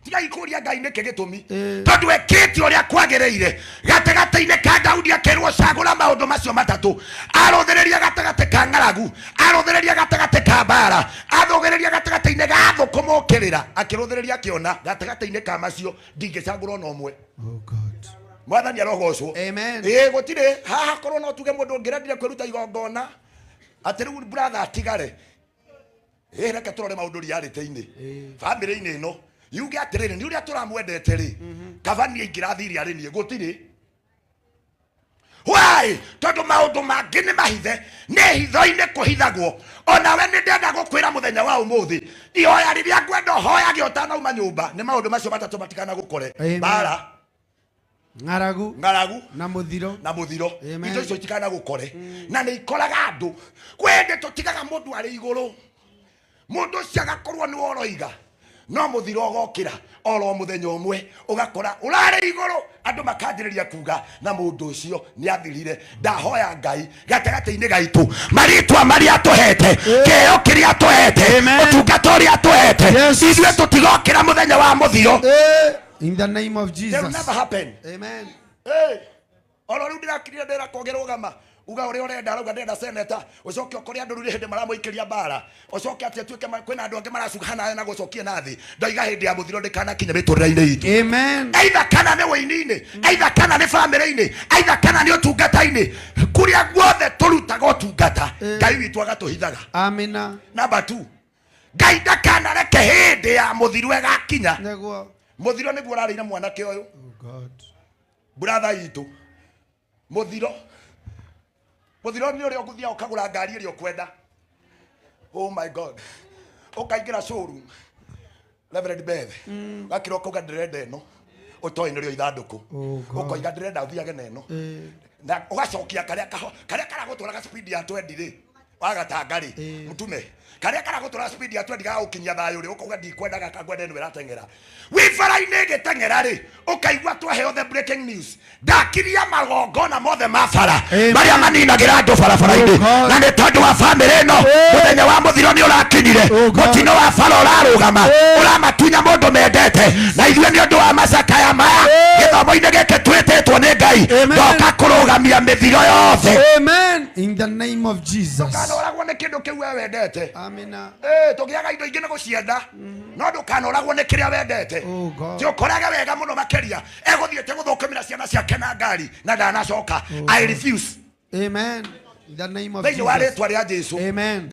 tiga ikuria Ngai nä kä gä tå mi tondå ekĩte å rä a kwagĩrĩire gatagatä-inĩ ka Daudi akĩrwo cagũra maũndũ macio matatũ arũthĩrĩria gatagatä ka ng'aragu arũthĩrĩria gatagatä ka mbara athũgĩrĩria gatagatä-inĩ ga thũ kũmũkĩrĩra akĩrũthĩrĩria akĩona gatagatä-inĩ ka macio ndingĩcagũra ona ũmwe. Mwathani arogocwo. Gũtirĩ haha korwo no tuge mũndũ ũngĩrendire kwĩruta igongona atĩ rĩu brother atigare reke tũrore maũndũ reality-inĩ family-inĩ ĩno yuge atĩrĩrĩ nĩ ũrĩa tũramwendete rĩ kabani aingĩrathire arĩ niĩ gũtirĩ. Why? Tondũ maũndũ mangĩ nĩ mahithe nĩ hitho-inĩ kũhithagwo. Onawe nĩ ndenda gũkwĩra mũthenya wa ũmũthĩ ihoya rĩrĩa ngwenda ũhoyage ũtanauma nyũmba nĩ maũndũ macio matatũ matikana gũkore mbara ng'aragu na mũthiro indo icio itikana gũkore na nĩ ikoraga andũ kwende tũtigaga mũndũ arĩ igũrũ mũndũ ũcio agakorwo nĩ woroiga no mũthiro ũgokĩra oro mũthenya ũmwe ũgakora ũrarĩ igũrũ andũ makanjĩrĩria kuga na mũndũ ũcio nĩ athirire. Ndahoya Ngai gatagatä-inĩ gaitũ marĩtwa marĩa atũhete kĩheo kĩrĩa atũhete ũtungata ũrĩa atũhete ithuĩ tũtigokĩra mũthenya wa mũthiro. In the name of Jesus. That will never happen. Amen. Hey, oro riu ndirakirire ndera kogerwo gama uga uri urenda arauga ndenda senator ucoke ukore andu ruri hindi maramuikiria bara ucoke ati atuike kwina andu angi maracukana na gucokie nathi ndoiga hindi ya muthiro ndikana kinya miturire-ini itu. Amen. Aitha kana ni wini-ini aitha kana ni family-ini aitha kana ni utungata-ini kuria guothe turutaga utungata Ngai witu agatuhithaga. Amina. Number 2 Ngai ndakana reke hindi ya muthiro egakinya neguo muthiro niguo urarĩire mwanake ũyũ brother itu muthiro nĩ ũrĩa ũgũthia ũkagũra ngari ĩrĩa ũkwenda. Oh my God, ũkaingĩra showroom Reverend Beth gakĩra ũkauga ndĩrenda ĩno ũtoĩ nĩrĩo ithandũkũ ũkoiga ndĩrenda ũthiage na ĩno na ũgacokia karĩa karagũtwaraga speed ya 20 rĩ wagatanga rĩ mtume karĩa karagũtwara speed ya 20 gagũkinyia thayũ rĩ ũkauga ndikwendaga kangwenda ĩno ĩrateng'era wĩbara-inĩ ĩgĩteng'era rĩ ũkaigua twaheo the breaking news ndakiria magongona mothe ma bara marĩa maninagĩra andũ barabara-inĩ na nĩ tondũ wa bamĩrĩ ĩno mũthenya wa mũthiro nĩ ũrakinyire mũtino wa bara ũrarũgama ũramatunya mũndũ mendete na ithuĩ nĩ ũndũ wa macakaya maya gĩthomo-inĩ gĩkĩ twĩtĩtwo nĩ Ngai ndoka kũrũgamia mĩthiro yothe. Amen. In the name of Jesus. Ndũkanoragwo nĩ kĩndũ kĩu we wendete. Amina. Tũgĩaga indo ingĩ nĩ gũcienda no ndũkanoragwo nĩ kĩrĩa wendete. Ti ũkorage wega mũno makĩria egũthiĩte gũthũkũmĩra ciana ciake na ngari na ndanacoka. I refuse. Amen. In the name of Jesus. Amen.